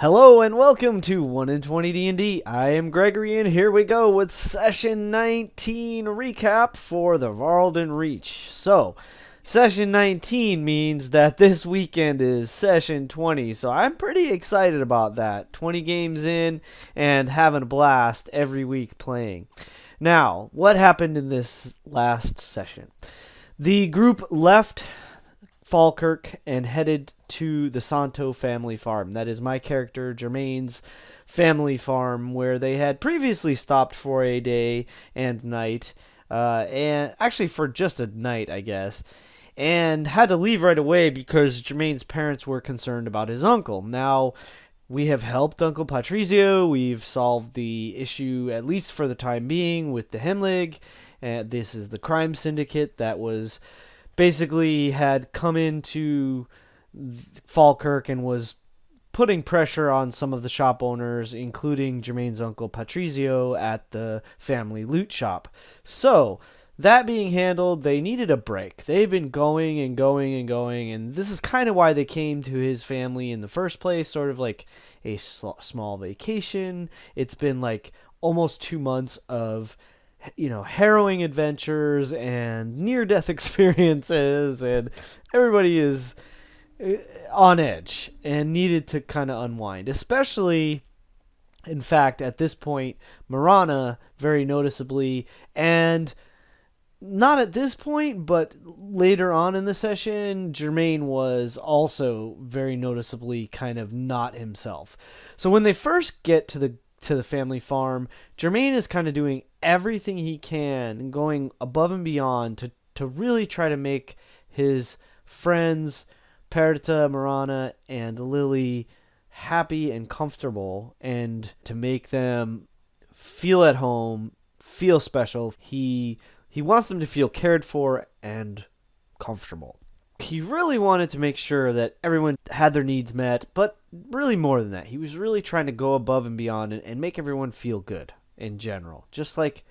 Hello and welcome to 1 in 20 D&D. I am Gregory and here we go with Session 19 recap for the VÄRLDEN Reach. So, Session 19 means that this weekend is Session 20, so I'm pretty excited about that. 20 games in and having a blast every week playing. Now, what happened in this last session? The group left Falkirk and headed to the Santo family farm. That is my character Jermaine's family farm, where they had previously stopped for a day and night, and actually for just a night, I guess, and had to leave right away because Jermaine's parents were concerned about his uncle. Now, we have helped Uncle Patrizio. We've solved the issue, at least for the time being, with the Hemlig. This is the crime syndicate that was basically had come into Falkirk and was putting pressure on some of the shop owners, including Jermaine's uncle Patrizio at the family loot shop. So, that being handled, they needed a break. They've been going and going and going, and this is kind of why they came to his family in the first place, sort of like a small vacation. It's been like almost 2 months of harrowing adventures and near-death experiences, and everybody is on edge and needed to kind of unwind. Especially, in fact, at this point, Marana, very noticeably, and not at this point, but later on in the session, Jermaine was also very noticeably kind of not himself. So when they first get to the family farm, Jermaine is kind of doing everything he can and going above and beyond to really try to make his friends, Perdita, Marana, and Lily, happy and comfortable, and to make them feel at home, feel special. He wants them to feel cared for and comfortable. He really wanted to make sure that everyone had their needs met, but really more than that. He was really trying to go above and beyond and make everyone feel good in general. Just like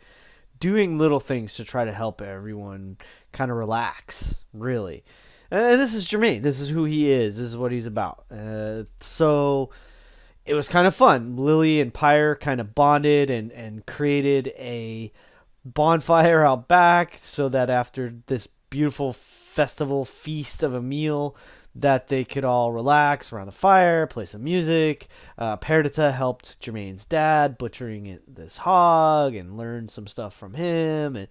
doing little things to try to help everyone kind of relax, really. And this is Jermaine. This is who he is. This is what he's about. So it was kind of fun. Lily and Pyre kind of bonded and created a bonfire out back so that after this beautiful festival feast of a meal that they could all relax around the fire, play some music. Perdita helped Jermaine's dad butchering this hog and learned some stuff from him. And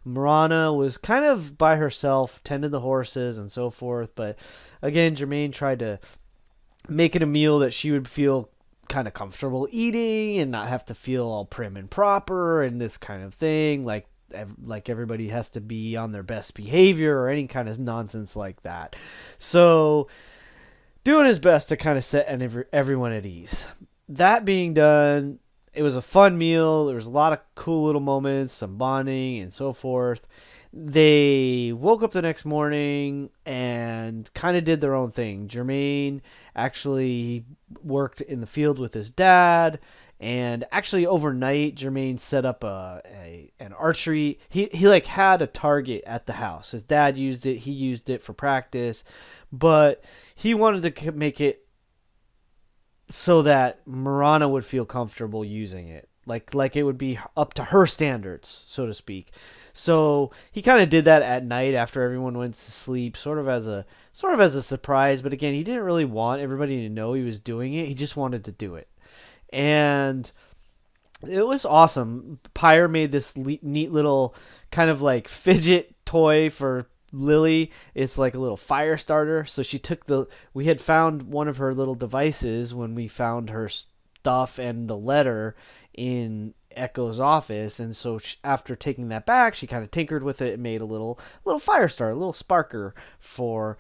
Marana was kind of by herself, tended the horses and so forth. But again, Jermaine tried to make it a meal that she would feel kind of comfortable eating and not have to feel all prim and proper and this kind of thing, like everybody has to be on their best behavior or any kind of nonsense like that. So doing his best to kind of set everyone at ease. That being done, it was a fun meal. There was a lot of cool little moments, some bonding and so forth. They woke up the next morning and kind of did their own thing. Jermaine actually worked in the field with his dad, and actually overnight Jermaine set up an archery. He like had a target at the house. His dad used it. He used it for practice, but he wanted to make it so that Marana would feel comfortable using it. Like it would be up to her standards, so to speak. So he kind of did that at night after everyone went to sleep, sort of as a surprise. But again, he didn't really want everybody to know he was doing it. He just wanted to do it, and it was awesome. Pyre made this neat little kind of like fidget toy for Lily. It's like a little fire starter. So she took we had found one of her little devices when we found her stuff and the letter in Echo's office, and so after taking that back, she kind of tinkered with it and made a little fire starter, a little sparker for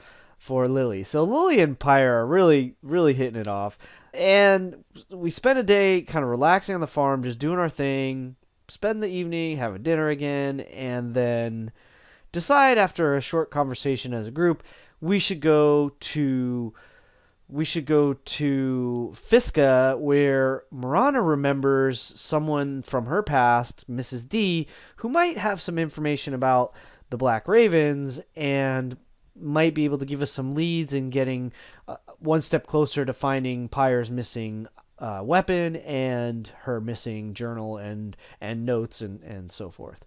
Lily. So Lily and Pyre are really hitting it off, and we spent a day kind of relaxing on the farm, just doing our thing, spend the evening, have a dinner again, and then decide after a short conversation as a group we should go to Fiska, where Marana remembers someone from her past, Mrs. D, who might have some information about the Black Ravens, and might be able to give us some leads in getting one step closer to finding Pyre's missing weapon and her missing journal and notes and so forth.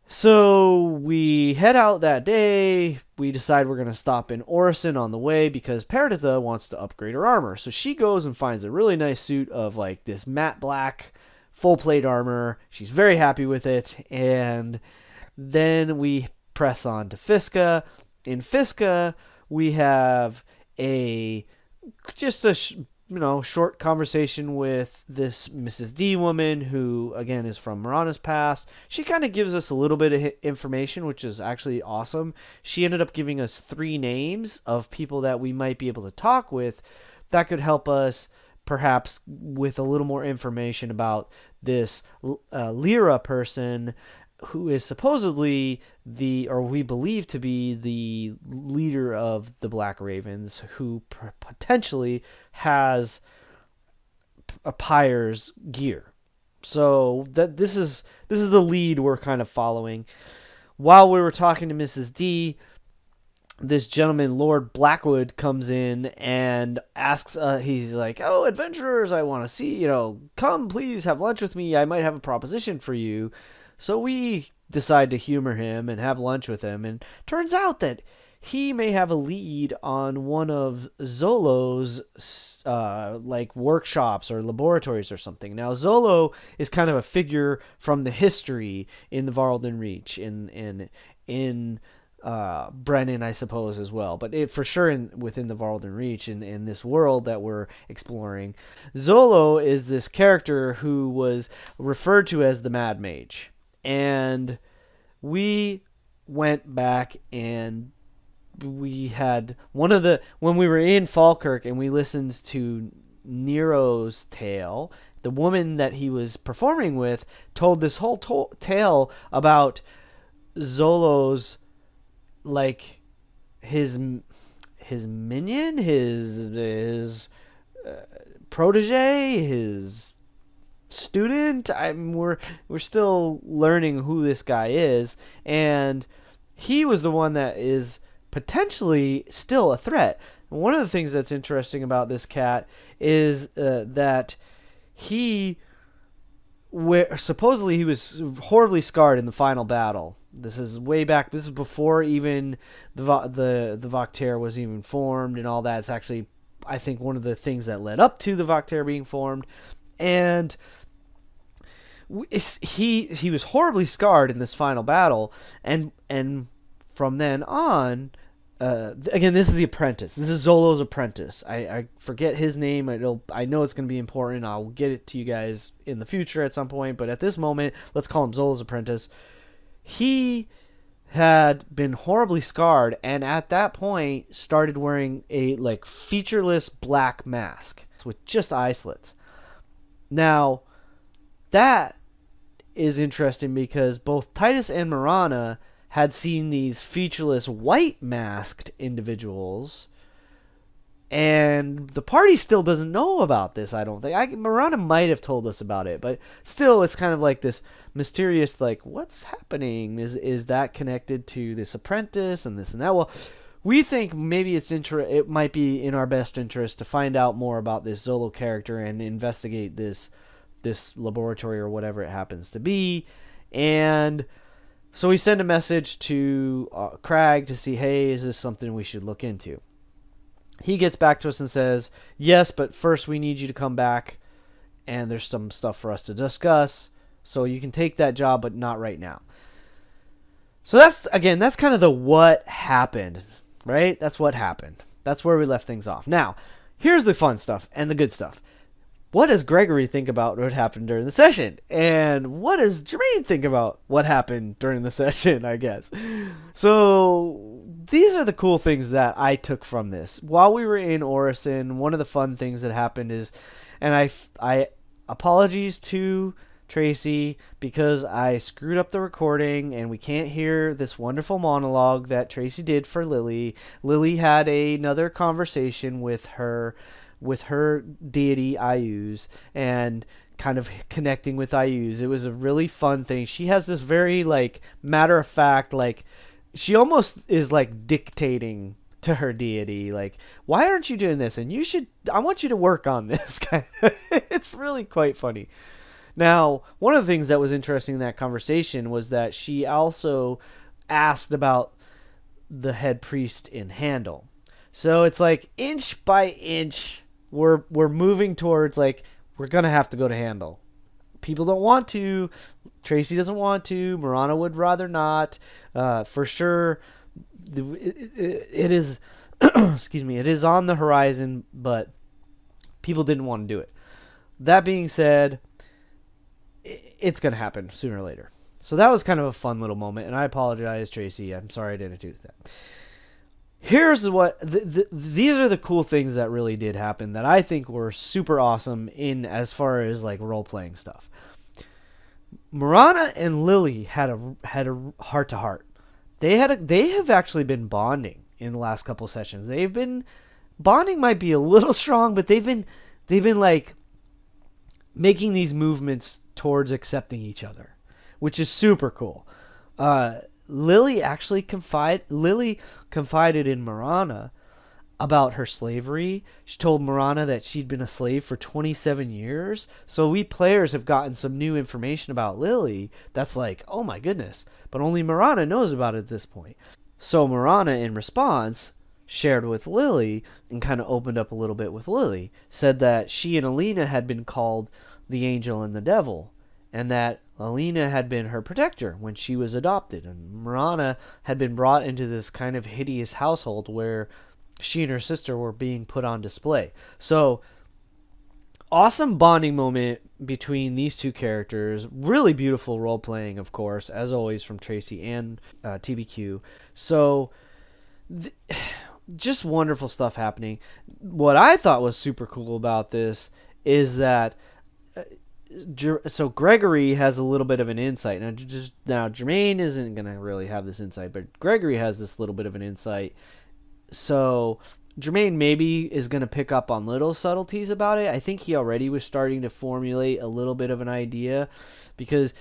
So we head out that day. We decide we're going to stop in Orison on the way because Perdita wants to upgrade her armor. So she goes and finds a really nice suit of like this matte black full plate armor. She's very happy with it. And then we press on to Fiska. In Fiska, we have just a short conversation with this Mrs. D woman who, again, is from Marana's past. She kind of gives us a little bit of information, which is actually awesome. She ended up giving us 3 names of people that we might be able to talk with that could help us perhaps with a little more information about this Lyra person who is supposedly or we believe to be the leader of the Black Ravens, who potentially has a Pyre's gear. So this is the lead we're kind of following. While we were talking to Mrs. D, this gentleman, Lord Blackwood, comes in and asks, he's like, "Oh, adventurers, I want to see, come please have lunch with me. I might have a proposition for you." So we decide to humor him and have lunch with him, and turns out that he may have a lead on one of Zolo's like workshops or laboratories or something. Now, Zolo is kind of a figure from the history in the VÄRLDEN Reach, in Brennan, I suppose, as well, but for sure within the VÄRLDEN Reach, in this world that we're exploring. Zolo is this character who was referred to as the Mad Mage. And we went back and we had when we were in Falkirk and we listened to Nero's tale, the woman that he was performing with told this whole tale about Zolo's, like, his minion, his protege, his student. We're still learning who this guy is, and he was the one that is potentially still a threat. And one of the things that's interesting about this cat is that supposedly he was horribly scarred in the final battle. This is way back. This is before even the Vakter was even formed and all that. It's actually, I think, one of the things that led up to the Vakter being formed. And he was horribly scarred in this final battle, and from then on, again, this is the apprentice. This is Zolo's apprentice. I forget his name. I know it's going to be important. I'll get it to you guys in the future at some point, but at this moment, let's call him Zolo's apprentice. He had been horribly scarred, and at that point started wearing a featureless black mask with just eye slits. Now, that is interesting because both Titus and Marana had seen these featureless white masked individuals, and the party still doesn't know about this, I don't think. Marana might have told us about it, but still it's kind of like this mysterious, what's happening? Is that connected to this apprentice and this and that? Well, we think maybe it might be in our best interest to find out more about this Zolo character and investigate this laboratory or whatever it happens to be. And so we send a message to Crag to see, hey, is this something we should look into? He gets back to us and says, yes, but first we need you to come back, and there's some stuff for us to discuss, so you can take that job, but not right now. So that's kind of the what happened, right? That's what happened. That's where we left things off. Now, here's the fun stuff and the good stuff. What does Gregory think about what happened during the session? And what does Jermaine think about what happened during the session, I guess? So these are the cool things that I took from this. While we were in Orison, one of the fun things that happened is, and I apologies to Tracy because I screwed up the recording and we can't hear this wonderful monologue that Tracy did for Lily. Lily had another conversation with her deity Ayuz and kind of connecting with Ayuz. It was a really fun thing. She has this very matter of fact she almost is like dictating to her deity, like, why aren't you doing this? And I want you to work on this. It's really quite funny. Now, one of the things that was interesting in that conversation was that she also asked about the head priest in Handel. So it's like inch by inch, we're moving towards like we're gonna have to go to Handel. People don't want to. Tracy doesn't want to. Marana would rather not. For sure, it is. Excuse me. It is on the horizon, but people didn't want to do it. That being said, it's going to happen sooner or later. So that was kind of a fun little moment, and I apologize, Tracy. I'm sorry I didn't do that. Here's what these are the cool things that really did happen that I think were super awesome in as far as like role playing stuff. Marana and Lily had a heart to heart. They have actually been bonding in the last couple sessions. They've been bonding, might be a little strong, but they've been like making these movements towards accepting each other, which is super cool. Lily confided in Marana about her slavery. She told Marana that she'd been a slave for 27 years. So we players have gotten some new information about Lily that's like, oh my goodness. But only Marana knows about it at this point. So Marana, in response, shared with Lily and kind of opened up a little bit with Lily. Said that she and Alina had been called the angel and the devil, and that Alina had been her protector when she was adopted, and Marana had been brought into this kind of hideous household where she and her sister were being put on display. So, awesome bonding moment between these two characters. Really beautiful role playing, of course, as always, from Tracy and TBQ. So, just wonderful stuff happening. What I thought was super cool about this is that so Gregory has a little bit of an insight. Now Jermaine isn't going to really have this insight, but Gregory has this little bit of an insight. So Jermaine maybe is going to pick up on little subtleties about it. I think he already was starting to formulate a little bit of an idea, because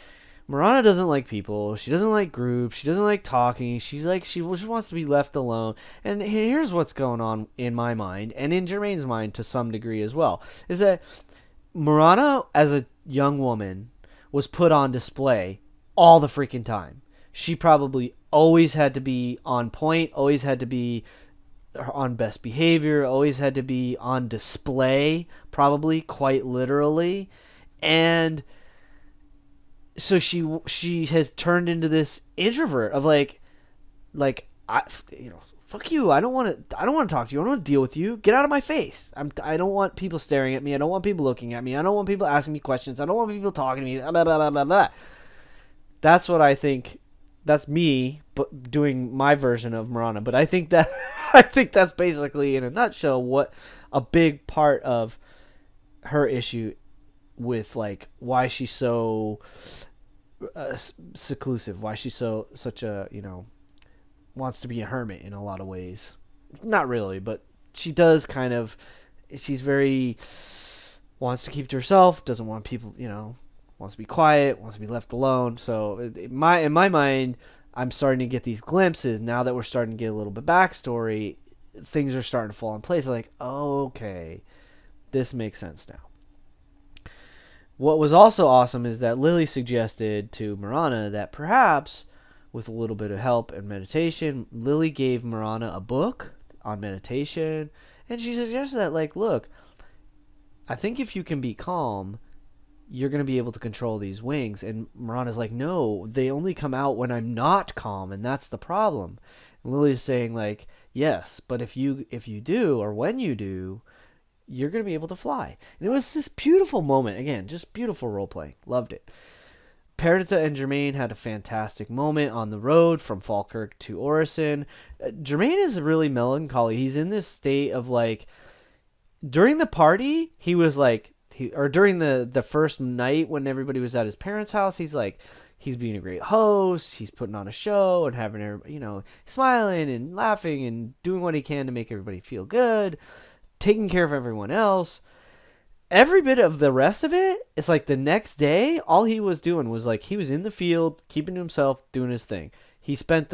Marana doesn't like people. She doesn't like groups. She doesn't like talking. She just wants to be left alone. And here's what's going on in my mind, and in Jermaine's mind to some degree as well, is that Marana, as a young woman, was put on display all the freaking time. She probably always had to be on point, always had to be on best behavior, always had to be on display, probably quite literally. And so she has turned into this introvert of like fuck you. I don't want to talk to you. I don't want to deal with you. Get out of my face. I don't want people staring at me. I don't want people looking at me. I don't want people asking me questions. I don't want people talking to me. Blah, blah, blah, blah, blah. That's what I think. That's me, but doing my version of Marana. But I think that's basically, in a nutshell, what a big part of her issue with, like, why she's so seclusive, why she's such a, wants to be a hermit in a lot of ways. Not really, but she does kind of, she's very, wants to keep to herself, doesn't want people, wants to be quiet, wants to be left alone. So in my mind, I'm starting to get these glimpses now that we're starting to get a little bit backstory. Things are starting to fall in place. Like, oh, okay, this makes sense now. What was also awesome is that Lily suggested to Marana that perhaps, with a little bit of help and meditation, Lily gave Marana a book on meditation, and she suggested that, like, look, I think if you can be calm, you're going to be able to control these wings. And Marana's like, no, they only come out when I'm not calm, and that's the problem. And Lily's saying, like, yes, but if you do, or when you do, you're going to be able to fly. And it was this beautiful moment. Again, just beautiful role-playing. Loved it. Perdita and Jermaine had a fantastic moment on the road from Falkirk to Orison. Jermaine is really melancholy. He's in this state of, like, during the party, he was like, during the first night when everybody was at his parents' house, he's like, he's being a great host, he's putting on a show and having everybody, smiling and laughing and doing what he can to make everybody feel good, taking care of everyone else. Every bit of the rest of it, it's like the next day, all he was doing was, like, he was in the field, keeping to himself, doing his thing. He spent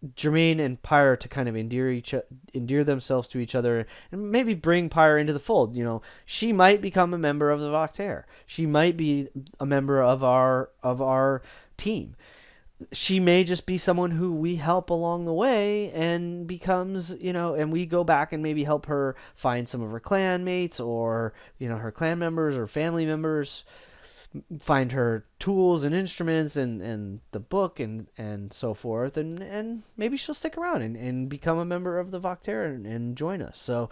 Jermaine and Pyre to kind of endear themselves to each other, and maybe bring Pyre into the fold. She might become a member of the Voctaire. She might be a member of our team. She may just be someone who we help along the way and becomes, and we go back and maybe help her find some of her clan mates, or, her clan members or family members, find her tools and instruments and the book and so forth. And maybe she'll stick around and become a member of the Voctaire and join us. So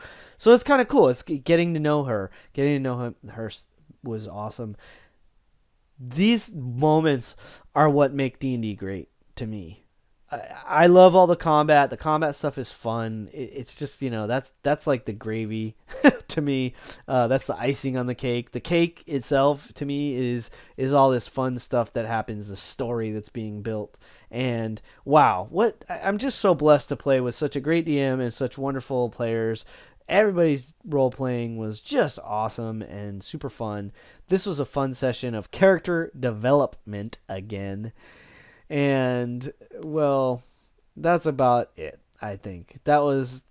it's kind of cool. It's getting to know her. Getting to know her was awesome. These moments are what make D&D great to me. I love all the combat. The combat stuff is fun. It's just, that's like the gravy to me. That's the icing on the cake. The cake itself to me is all this fun stuff that happens, the story that's being built. And wow, I'm just so blessed to play with such a great DM and such wonderful players. Everybody's role playing was just awesome and super fun. This was a fun session of character development again. And, well, that's about it, I think. That was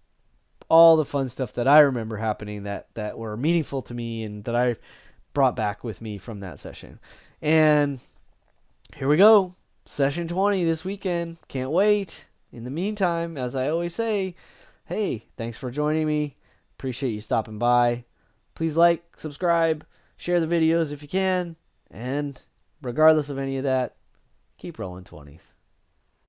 all the fun stuff that I remember happening that were meaningful to me and that I brought back with me from that session. And here we go. Session 20 this weekend. Can't wait. In the meantime, as I always say, hey, thanks for joining me. Appreciate you stopping by. Please like, subscribe, share the videos if you can. And regardless of any of that, keep rolling 20s.